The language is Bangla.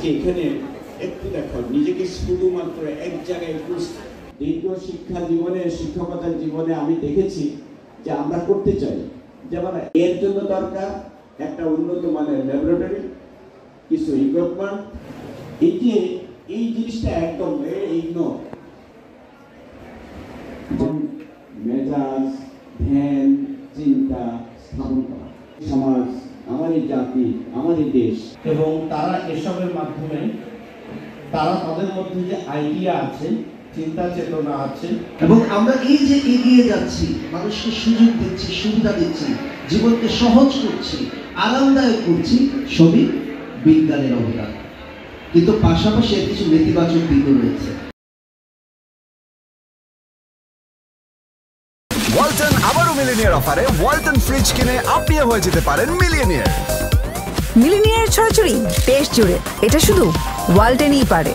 আজকে এখানে একটু দেখো নিজেকে শুধুমাত্র এক জায়গায় দীর্ঘ শিক্ষা জীবনে শিক্ষকতার জীবনে আমি দেখেছি যে আমরা করতে চাই, যেমন এর জন্য দরকার একটা উন্নত মানের ল্যাবরেটরি, কিছু ইকুইপমেন্ট। এই জিনিসটা একদম ইগনোর। মেজাজ, ধ্যান, চিন্তা স্থাপন করা, সমাজ, আমারই জাতি, আমারই দেশ। এবং তারা এসবের মাধ্যমে তারা তাদের মধ্যে যে আইডিয়া আছে, চিন্তা চেতনা আছে, এবং আমরা এই যে এগিয়ে যাচ্ছি, মানুষকে সুযোগ দিচ্ছি, সুবিধা দিচ্ছি, জীবনকে সহজ করছি, আরামদায়ক করছি, সবই বিজ্ঞানের অবদান। কিন্তু পাশাপাশি এর কিছু নেতিবাচক দিকও রয়েছে। ওয়ালটন আবারও মিলিনিয়ার অফারে ওয়ালটন ফ্রিজ কিনে আপনিও হয়ে যেতে পারেন মিলিয়নিয়ার। মিলিনিয়ার ছড়াছড়ি দেশ জুড়ে, এটা শুধু ওয়ালটনই পারে।